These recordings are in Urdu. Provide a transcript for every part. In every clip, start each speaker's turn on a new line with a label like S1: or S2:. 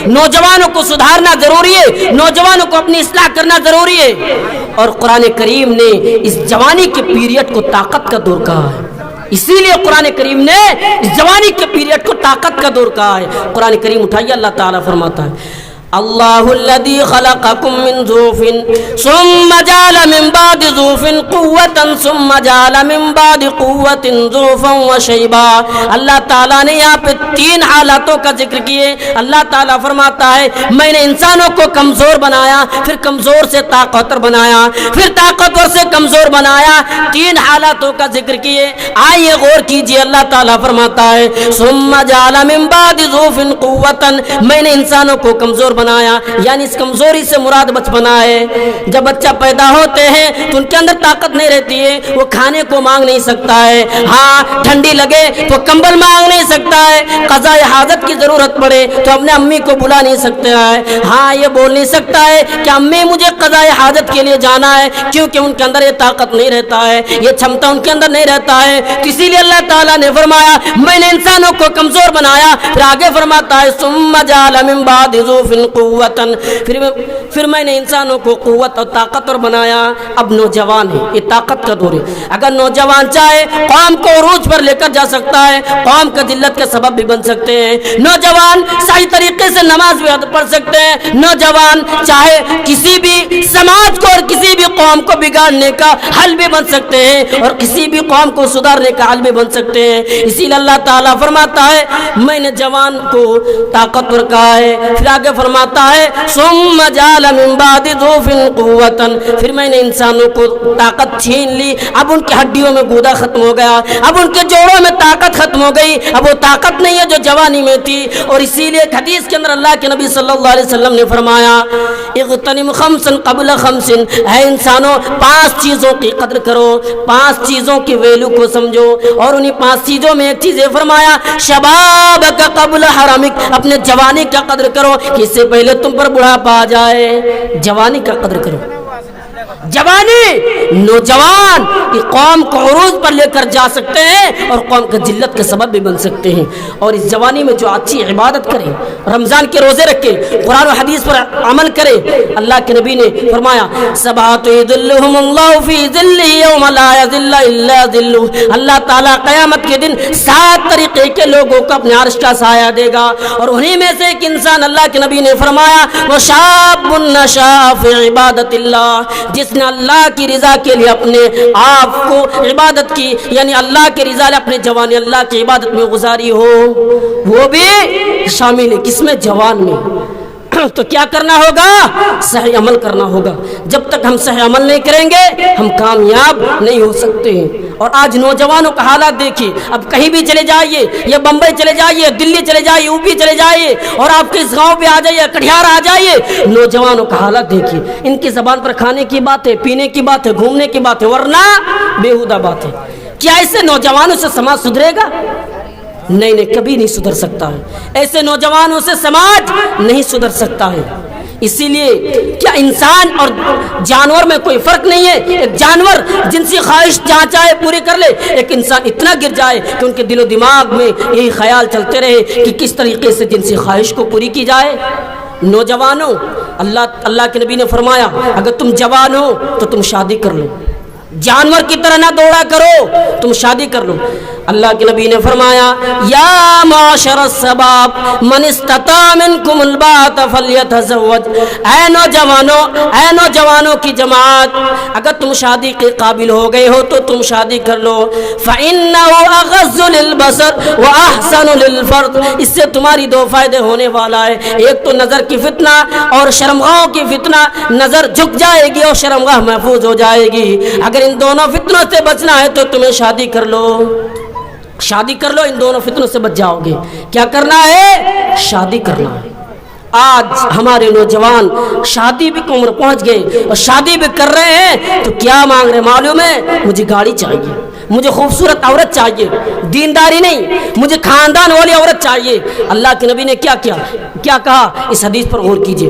S1: نوجوانوں کو سدھارنا ضروری ہے، نوجوانوں کو اپنی اصلاح کرنا ضروری ہے۔ اور قرآن کریم نے اس جوانی کے پیریڈ کو طاقت کا دور کہا ہے، اسی لیے قرآن کریم نے اس جوانی کے پیریڈ کو طاقت کا دور کہا ہے۔ قرآن کریم اٹھائیے، اللہ تعالیٰ فرماتا ہے اللہ الذی خلقکم من ضعف ثم جعل من بعد ضعف قوة ثم جعل من بعد قوة ضعفا وشیبا۔ اللہ تعالیٰ نے یہاں پہ تین حالاتوں کا ذکر کیے۔ اللہ تعالیٰ فرماتا ہے میں نے انسانوں کو کمزور بنایا، پھر کمزور سے طاقتور بنایا، پھر طاقتور سے کمزور بنایا، تین حالاتوں کا ذکر کیے۔ آئیے غور کیجئے، اللہ تعالیٰ فرماتا ہے ثم جعل من بعد ضعف قوة، میں نے انسانوں کو کمزور بنایا، یعنی اس کمزوری سے مراد بچپنا ہے۔ جب بچہ پیدا ہوتے ہیں تو ان کے اندر طاقت نہیں رہتی ہے، وہ کھانے کو مانگ نہیں سکتا ہے، ہاں ٹھنڈی لگے تو کمبل مانگ نہیں سکتا ہے، قضاء حاجت کی ضرورت پڑے تو اپنے امی کو بلا نہیں سکتا ہے، ہاں یہ بول نہیں سکتا ہے کہ امی مجھے قضاء حاجت کے لیے جانا ہے، کیونکہ ان کے اندر یہ طاقت نہیں رہتا ہے، یہ چھمتا ان کے اندر نہیں رہتا ہے۔ اسی لیے اللہ تعالیٰ نے فرمایا میں نے انسانوں کو کمزور بنایا، پھر آگے فرماتا ہے ثم جعل من بعد ضعف قوتاً، پھر میں نے انسانوں کو قوت اور طاقتور بنایا۔ اب نوجوان ہے، یہ طاقت کا دور ہے، اگر نوجوان چاہے قوم کو عروج پر لے کر جا سکتا ہے، قوم کا ذلت کا سبب بھی بن سکتے ہیں، نوجوان صحیح طریقے سے نماز بھی پڑھ سکتے ہیں، نوجوان چاہے کسی بھی سماج کو اور کسی بھی قوم کو بگاڑنے کا حل بھی بن سکتے ہیں، اور کسی بھی قوم کو سدھارنے کا حل بھی بن سکتے ہیں۔ اسی لیے اللہ تعالیٰ فرماتا ہے میں نے جوان کو طاقتور کہا ہے، پھر آگے فرماتا ہے ثم جعل من بعد ضعف قوة، پھر میں نے انسانوں کو طاقت چھین لی، اب ان کی ہڈیوں میں گودا ختم ہو گیا، اب ان کے جوڑوں میں طاقت ختم ہو گئی، اب وہ طاقت نہیں ہے جو جوانی میں تھی۔ اور اسی لیے ایک حدیث کے اندر اللہ کے نبی صلی اللہ علیہ وسلم نے فرمایا اغتنم خمسا قبل خمس، اے انسانوں 5 چیزوں کی قدر کرو، 5 چیزوں کی ویلو کو سمجھو، اور انہی 5 چیزوں میں ایک چیز یہ فرمایا شبابک قبل حرمک، اپنے جوانی کا قدر کرو کہ اس سے پہلے تم پر بڑھاپا آ جائے، جوانی کا قدر کرو۔ جوانی، نوجوان یہ قوم کو عروج پر لے کر جا سکتے ہیں اور قوم کا ذلت کا سبب بھی بن سکتے ہیں۔ اور اس جوانی میں جو اچھی عبادت کرے، رمضان کے روزے رکھے، قرآن و حدیث پر عمل کرے، اللہ کے نبی نے فرمایا سبعۃ یظلھم اللہ فی ظلہ یوم لا یظل الا ظلہ، اللہ تعالیٰ قیامت کے دن 7 طریقے کے لوگوں کو اپنے عرش کا سایہ دے گا، اور انہی میں سے ایک انسان اللہ کے نبی نے فرمایا وہ شاب نشأ فی عبادت اللہ، جس نے اللہ کی رضا کے لیے اپنے آپ کو عبادت کی، یعنی اللہ کی رضا نے اپنے جوانی اللہ کی عبادت میں گزاری ہو، وہ بھی شامل ہے، کس میں؟ جوان میں۔ تو کیا کرنا ہوگا؟ صحیح عمل کرنا ہوگا۔ جب تک ہم صحیح عمل نہیں کریں گے ہم کامیاب نہیں ہو سکتے ہیں۔ اور آج نوجوانوں کا حالات دیکھیے، اب کہیں بھی چلے جائیے، یا بمبئی چلے جائیے، دلی چلے جائیے، یو پی چلے جائیے، اور آپ کے اس گاؤں پہ آ جائیے، کٹھیار آ جائیے، نوجوانوں کا حالات دیکھیے، ان کی زبان پر کھانے کی بات ہے، پینے کی بات ہے، گھومنے کی بات ہے، ورنہ بےہودہ بات ہے۔ کیا ایسے نوجوانوں سے سماج سدھرے گا؟ نہیں نہیں، کبھی نہیں سدھر سکتا ہے، ایسے نوجوانوں سے سماج نہیں سدھر سکتا ہے۔ اسی لیے کیا انسان اور جانور میں کوئی فرق نہیں ہے؟ ایک جانور جنسی خواہش جہاں چاہے پوری کر لے، ایک انسان اتنا گر جائے کہ ان کے دل و دماغ میں یہی خیال چلتے رہے کہ کس طریقے سے جنسی خواہش کو پوری کی جائے۔ نوجوانوں، اللہ کے نبی نے فرمایا اگر تم جوان ہو تو تم شادی کر لو، جانور کی طرح نہ دوڑا کرو، تم شادی کر لو۔ اللہ کے نبی نے فرمایا یا معاشر الشباب من استطاع منکم الباءۃ فلیتزوج، اے نوجوانوں کی جماعت، اگر تم شادی کے قابل ہو گئے ہو تو تم شادی کر لو، فإنه اغض للبصر واحسن للفرج، اس سے تمہاری 2 فائدے ہونے والا ہے، ایک تو نظر کی فتنہ اور شرمگاہوں کی فتنہ، نظر جھک جائے گی اور شرمگاہ محفوظ ہو جائے گی۔ اگر ان دونوں فتنوں سے بچنا ہے تو تمہیں شادی کر لو، شادی کر لو، ان دونوں فتنوں سے بچ جاؤ گے۔ کیا کرنا ہے؟ شادی کرنا ہے۔ آج ہمارے نوجوان شادی بھی عمر پہنچ گئے اور شادی بھی کر رہے ہیں تو کیا مانگ رہے معلوم ہے؟ مجھے گاڑی چاہیے، مجھے خوبصورت عورت چاہیے، دینداری نہیں، مجھے خاندان والی عورت چاہیے۔ اللہ کے نبی نے کیا کہا؟ اس حدیث پر غور کیجئے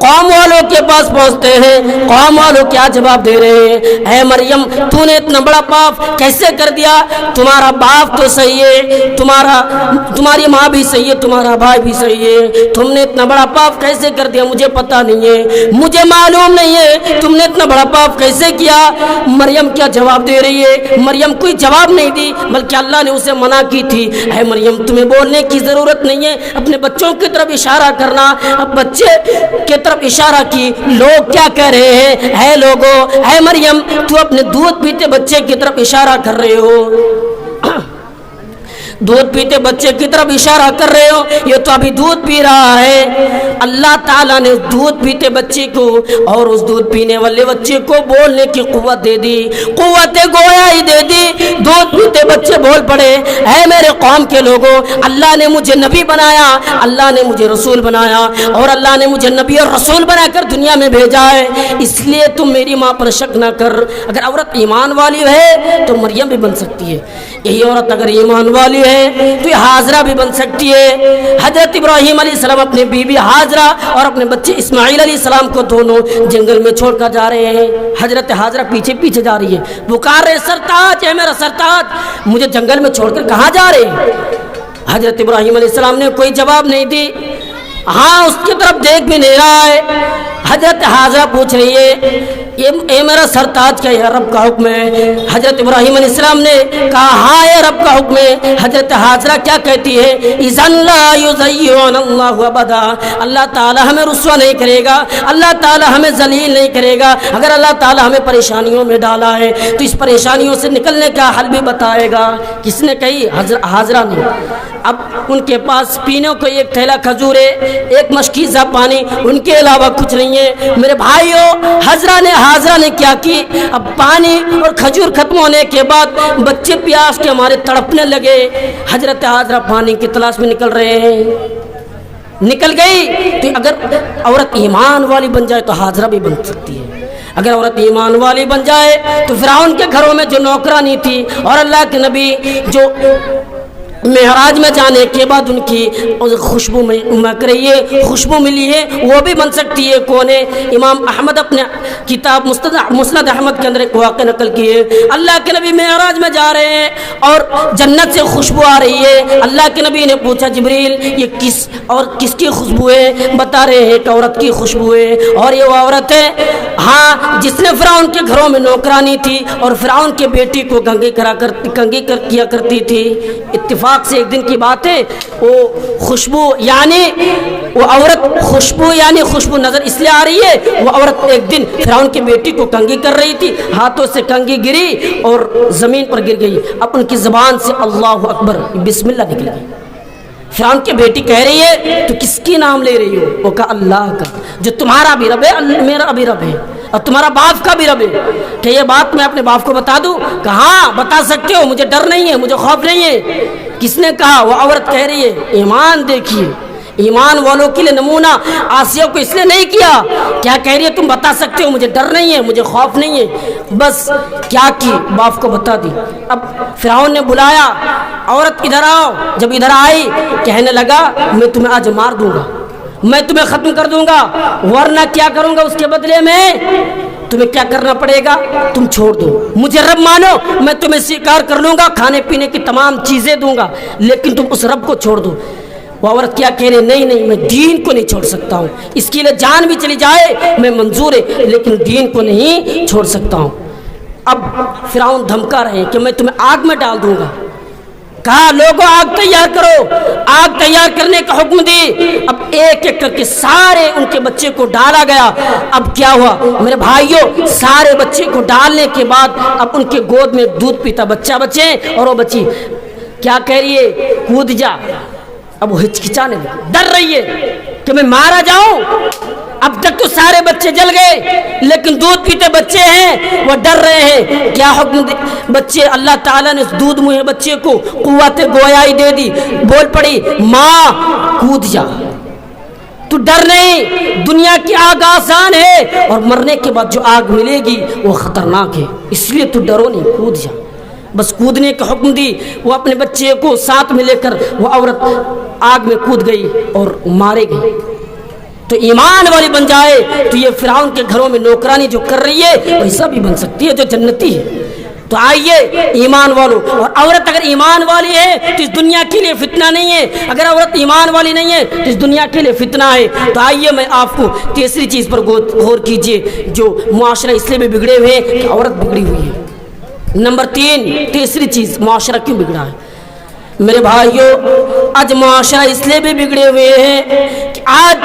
S1: قوم والوں کے پاس پہنچتے ہیں. قوم والوں کیا جواب دے رہے ہیں؟ اے مریم تو نے اتنا بڑا پاپ کیسے کر دیا؟ تمہارا باپ تو صحیح ہے, تمہاری ماں بھی صحیح ہے, تمہارا بھائی بھی صحیح ہے, تم نے اتنا بڑا پاپ کیسے کر دیا؟ مجھے پتا نہیں ہے, مجھے معلوم نہیں ہے تم نے اتنا بڑا پاپ کیسے کیا. مریم کیا جواب دے رہی ہے؟ مریم کوئی جواب نہیں دی, بلکہ اللہ نے اسے منع کی تھی. اے مریم تمہیں بولنے کی ضرورت نہیں ہے, اپنے بچوں کی طرف اشارہ کرنا. اب بچے کی طرف اشارہ کی, لوگ کیا کہہ رہے ہیں؟ اے لوگو, اے مریم تو اپنے دودھ پیتے بچے کی طرف اشارہ کر رہے ہو, دودھ پیتے بچے کی طرف اشارہ کر رہے ہو, یہ تو ابھی دودھ پی رہا ہے. اللہ تعالیٰ نے دودھ پیتے بچے کو اور اس دودھ پینے والے بچے کو بولنے کی قوت دے دی, قوت گویائی دے دی. دودھ پیتے بچے بول پڑے, اے میرے قوم کے لوگوں, اللہ نے مجھے نبی بنایا, اللہ نے مجھے رسول بنایا, اور اللہ نے مجھے نبی اور رسول بنا کر دنیا میں بھیجا ہے, اس لیے تم میری ماں پر شک نہ کر. اگر عورت ایمان والی ہے تو مریم بھی بن سکتی ہے, یہی عورت اگر ایمان والی ہے تو یہ حاضرہ بھی بن سکتی ہے. حضرت ابراہیم علیہ السلام اپنے بیوی حاضرہ اور اپنے بچے اسماعیل علیہ السلام کو دونوں جنگل میں چھوڑ کر جا رہے ہیں. حضرت حاضرہ پیچھے پیچھے جا رہی ہے, پکار رہے سرتاج, اے میرا سرتاج, مجھے جنگل میں چھوڑ کر کہاں جا رہے ہیں؟ حضرت ابراہیم علیہ السلام نے کوئی جواب نہیں دی, ہاں اس کی طرف دیکھ بھی نہیں رہا ہے. حضرت حاضرہ پوچھ رہی ہے, اے میرا سرتاج کیا یہ رب کا حکم ہے؟ حضرت ابراہیم علیہ السلام نے کہا ہاں یہ رب کا حکم ہے. حضرت حاضرہ کیا کہتی ہے؟ اذن لا یضیعن اللہ ابدا, اللہ تعالی ہمیں رسوا نہیں کرے گا, اللہ تعالی ہمیں ذلیل نہیں کرے گا. اگر اللہ تعالی ہمیں پریشانیوں میں ڈالا ہے تو اس پریشانیوں سے نکلنے کا حل بھی بتائے گا. کس نے کہی؟ حاضرہ نے. اب ان کے پاس پینے کو ایک تھیلا کھجور ہے, ایک مشکیزہ پانی, ان کے علاوہ کچھ نہیں ہے. میرے بھائیوں, حاضرہ نے کیا کی, اب پانی اور کھجور ختم ہونے کے بعد بچے پیاس کے ہمارے تڑپنے لگے. حضرت حاضرہ پانی کی تلاش میں نکل رہے ہیں, نکل گئی. تو اگر عورت ایمان والی بن جائے تو حاضرہ بھی بن سکتی ہے. اگر عورت ایمان والی بن جائے تو فرعون کے گھروں میں جو نوکرانی تھی اور اللہ کے نبی جو معراج میں جانے کے بعد ان کی خوشبو مہک رہی ہے, خوشبو ملی ہے, وہ بھی بن سکتی ہے. کون ہے؟ امام احمد اپنے کتاب مسند احمد کے اندر ایک واقعہ نقل کیے. اللہ کے نبی معراج میں جا رہے ہیں اور جنت سے خوشبو آ رہی ہے. اللہ کے نبی نے پوچھا, جبریل یہ کس کی خوشبو ہے؟ بتا رہے ہیں ایک عورت کی خوشبو ہے, اور یہ وہ عورت ہے ہاں جس نے فرعون کے گھروں میں نوکرانی تھی اور فرعون کے بیٹی کو کنگھی کیا کرتی تھی. اتفاق سے ایک دن کی بات ہے, وہ خوشبو یعنی وہ عورت خوشبو نظر اس لیے آ رہی ہے, وہ عورت ایک دن فرعون کی بیٹی کو کنگھی کر رہی تھی, ہاتھوں سے کنگھی گری اور زمین پر گر گئی. اب ان کی زبان سے اللہ اکبر بسم اللہ نکل گئی. فرعون کی بیٹی کہہ رہی ہے تو کس کی نام لے رہی ہو؟ وہ کہا اللہ کا, جو تمہارا بھی رب ہے, میرا بھی رب ہے, اور تمہارا باپ کا بھی رب ہے. کہ یہ بات میں اپنے باپ کو بتا دوں؟ کہاں بتا سکتے ہو, مجھے ڈر نہیں ہے, مجھے خوف نہیں ہے. کس نے کہا؟ وہ عورت کہہ رہی ہے. ایمان دیکھیے, ایمان والوں کے لیے نمونہ آسیہ کو اس لیے نہیں کیا. کیا کہہ رہی ہے؟ تم بتا سکتے ہو, مجھے ڈر نہیں ہے, مجھے خوف نہیں ہے. بس کیا کی, باپ کو بتا دی. اب فرعون نے بلایا, عورت ادھر آؤ. جب ادھر آئی کہنے لگا میں تمہیں آج مار دوں گا, میں تمہیں ختم کر دوں گا, ورنہ کیا کروں گا اس کے بدلے میں؟ تمہیں کیا کرنا پڑے گا؟ تم چھوڑ دو, مجھے رب مانو, میں تمہیں سویکار کر لوں گا, کھانے پینے کی تمام چیزیں دوں گا, لیکن تم اس رب کو چھوڑ دو. وہ عورت کیا کہہ رہی؟ نہیں, میں دین کو نہیں چھوڑ سکتا ہوں, اس کے لیے جان بھی چلی جائے میں منظور ہے, لیکن دین کو نہیں چھوڑ سکتا ہوں. اب فرعون دھمکا رہے کہ میں تمہیں آگ میں ڈال دوں گا. کہا لوگوں آگ تیار کرو, آگ تیار کرنے کا حکم دی. اب ایک ایک کر کے سارے ان کے بچے کو ڈالا گیا. اب کیا ہوا میرے بھائیوں, سارے بچے کو ڈالنے کے بعد اب ان کے گود میں دودھ پیتا بچہ بچے, اور وہ بچی کیا کہہ رہی ہے؟ کود جا. اب وہ ہچکچانے لگی, ڈر رہی ہے کہ میں مارا جاؤں. اب تک تو سارے بچے جل گئے, لیکن دودھ پیتے بچے ہیں, وہ ڈر رہے ہیں. کیا حکم بچے, اللہ تعالیٰ نے دودھ منہ بچے کو قوت گویائی دے دی. بول پڑی, ماں کود جا, تو ڈر نہیں, دنیا کی آگ آسان ہے, اور مرنے کے بعد جو آگ ملے گی وہ خطرناک ہے, اس لیے تو ڈرو نہیں, کود جا. بس کودنے کا حکم دی. وہ اپنے بچے کو ساتھ میں لے کر وہ عورت آگ میں کود گئی اور مارے گئی. تو ایمان والی بن جائے تو یہ فرعون کے گھروں میں نوکرانی جو کر رہی ہے ویسا بھی بن سکتی ہے جو جنتی ہے۔ تو آئیے ایمان والوں، اور عورت اگر ایمان والی ہے تو اس دنیا کے لیے فتنہ نہیں ہے، اگر عورت ایمان والی نہیں ہے تو اس دنیا کے لیے فتنہ ہے۔ تو آئیے میں آپ کو تیسری چیز پر غور کیجئے جو معاشرہ اس لیے بھی بگڑے ہوئے ہیں کہ عورت بگڑی ہوئی ہے۔ نمبر 3، تیسری چیز معاشرہ کیوں بگڑا ہے؟ میرے بھائیوں، آج معاشرہ اس لیے بھی بگڑے ہوئے ہیں کہ آج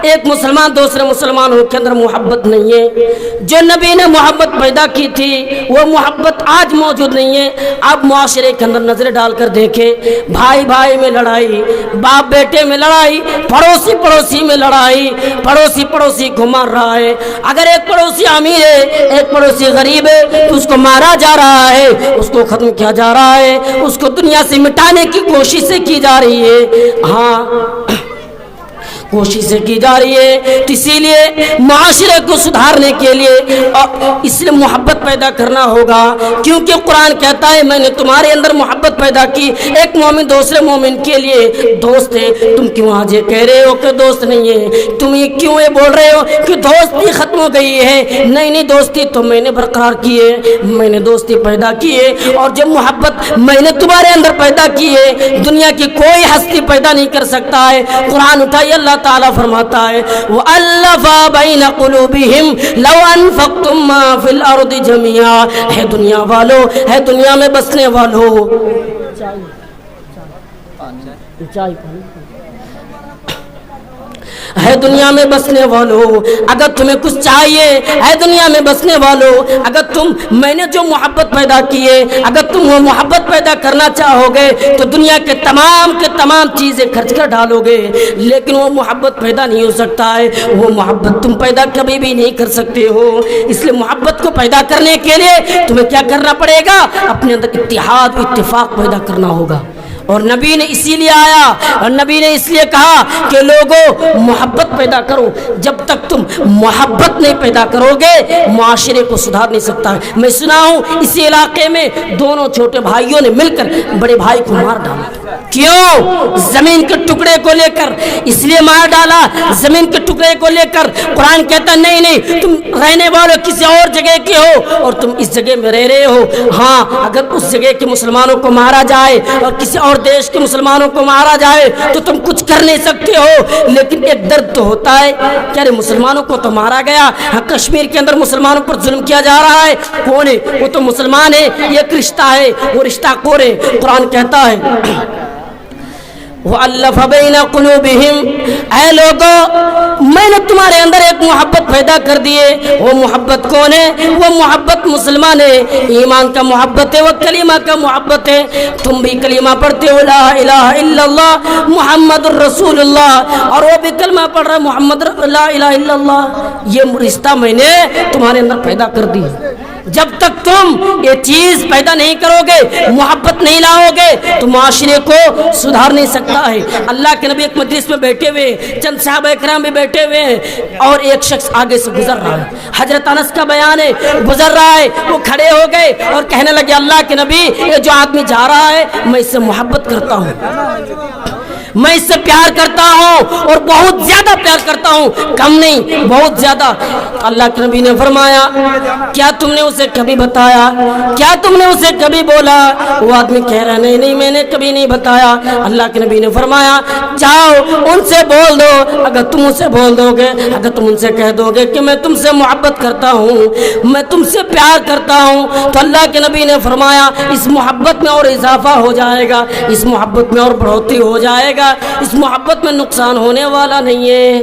S1: ایک مسلمان دوسرے مسلمانوں کے اندر محبت نہیں ہے۔ جو نبی نے محبت پیدا کی تھی وہ محبت آج موجود نہیں ہے۔ آپ معاشرے کے اندر نظر ڈال کر دیکھیں، بھائی بھائی میں لڑائی، باپ بیٹے میں لڑائی، پڑوسی پڑوسی میں لڑائی، پڑوسی پڑوسی کو مار رہا ہے۔ اگر ایک پڑوسی امیر ہے ایک پڑوسی غریب ہے تو اس کو مارا جا رہا ہے، اس کو ختم کیا جا رہا ہے، اس کو دنیا سے مٹانے کی کوششیں کی جا رہی ہے۔ ہاں، کوششیں کی جا رہی ہے۔ تو اسی لیے معاشرے کو سدھارنے کے لیے اس لیے محبت پیدا کرنا ہوگا، کیونکہ قرآن کہتا ہے میں نے تمہارے اندر محبت پیدا کی۔ ایک مومن دوسرے مومن کے لیے دوست ہے، تم کیوں آج یہ کہہ رہے ہو کہ دوست نہیں ہے؟ تم یہ کیوں یہ بول رہے ہو کہ دوستی ختم ہو گئی ہے؟ نہیں، دوستی تو میں نے برقرار کی ہے، میں نے دوستی پیدا کی ہے، اور جب محبت میں نے تمہارے اندر پیدا کی ہے دنیا کی کوئی ہستی پیدا نہیں کر سکتا ہے۔ قرآن اٹھائیے، اللہ تعالیٰ فرماتا ہے وَأَلَّفَ بَيْنَ قُلُوبِهِمْ لَوْ أَنفَقْتُم مَّا فِي الْأَرْضِ جَمِيعًا۔ ہے دنیا والو، ہے دنیا میں بسنے والو، ہے دنیا میں بسنے والوں، اگر تمہیں کچھ چاہیے، ہے دنیا میں بسنے والوں، اگر میں نے جو محبت پیدا کی ہے اگر تم وہ محبت پیدا کرنا چاہو گے تو دنیا کے تمام چیزیں خرچ کر ڈالو گے، لیکن وہ محبت پیدا نہیں ہو سکتا ہے، وہ محبت تم پیدا کبھی بھی نہیں کر سکتے ہو۔ اس لیے محبت کو پیدا کرنے کے لیے تمہیں کیا کرنا پڑے گا؟ اپنے اندر اتحاد و اتفاق پیدا کرنا ہوگا۔ اور نبی نے اسی لیے آیا اور نبی نے اس لیے کہا کہ لوگوں محبت پیدا کرو۔ جب تک تم محبت نہیں پیدا کرو گے معاشرے کو سدھار نہیں سکتا ہے۔ میں سنا ہوں اسی علاقے میں دونوں چھوٹے بھائیوں نے مل کر بڑے بھائی کو مار ڈالا۔ کیوں؟ زمین کے ٹکڑے کو لے کر، اس لیے مار ڈالا زمین کے ٹکڑے کو لے کر۔ قرآن کہتا نہیں تم رہنے والے کسی اور جگہ کے ہو اور تم اس جگہ میں رہ رہے ہو۔ ہاں، اگر اس جگہ کے مسلمانوں کو مارا جائے اور کسی اور دیش کے مسلمانوں کو مارا جائے تو تم کچھ کر نہیں سکتے ہو، لیکن ایک درد تو ہوتا ہے کہ ارے مسلمانوں کو تو مارا گیا، کشمیر کے اندر مسلمانوں پر ظلم کیا جا رہا ہے، کون ہے؟ وہ تو مسلمان ہے، یہ ایک رشتہ ہے، وہ رشتہ کون ہے؟ قرآن کہتا ہے وَأَلَّفَ بَيْنَ قُلُوبِهِمْ، اے لوگوں میں نے تمہارے اندر ایک محبت پیدا کر دیے۔ وہ محبت کون ہے؟ وہ محبت مسلمان ہے، ایمان کا محبت ہے، وہ کلمہ کا محبت ہے۔ تم بھی کلمہ پڑھتے ہو لا الہ الا اللہ محمد الرسول اللہ، اور وہ بھی کلمہ پڑھ رہا ہے محمد لا الہ الا اللہ۔ یہ رشتہ میں نے تمہارے اندر پیدا کر دی۔ جب تک تم یہ چیز پیدا نہیں کرو گے، محبت نہیں لاؤ گے تو معاشرے کو سدھار نہیں سکتا ہے۔ اللہ کے نبی ایک مجلس میں بیٹھے ہوئے، چند صحابہ اکرام بھی بیٹھے ہوئے ہیں، اور ایک شخص آگے سے گزر رہا ہے، حضرت انس کا بیان ہے، گزر رہا ہے، وہ کھڑے ہو گئے اور کہنے لگے اللہ کے نبی یہ جو آدمی جا رہا ہے میں اس سے محبت کرتا ہوں، میں اس سے پیار کرتا ہوں اور بہت زیادہ پیار کرتا ہوں، کم نہیں بہت زیادہ۔ اللہ کے نبی نے فرمایا کیا تم نے اسے کبھی بتایا؟ کیا تم نے اسے کبھی بولا؟ وہ آدمی کہہ رہا نہیں میں نے کبھی نہیں بتایا۔ اللہ کے نبی نے فرمایا جاؤ ان سے بول دو، اگر تم اسے بول دو گے، اگر تم ان سے کہہ دو گے کہ میں تم سے محبت کرتا ہوں، میں تم سے پیار کرتا ہوں، تو اللہ کے نبی نے فرمایا اس محبت میں اور اضافہ ہو جائے گا، اس محبت میں اور بڑھوتری ہو جائے گا، اس محبت میں نقصان ہونے والا نہیں ہے۔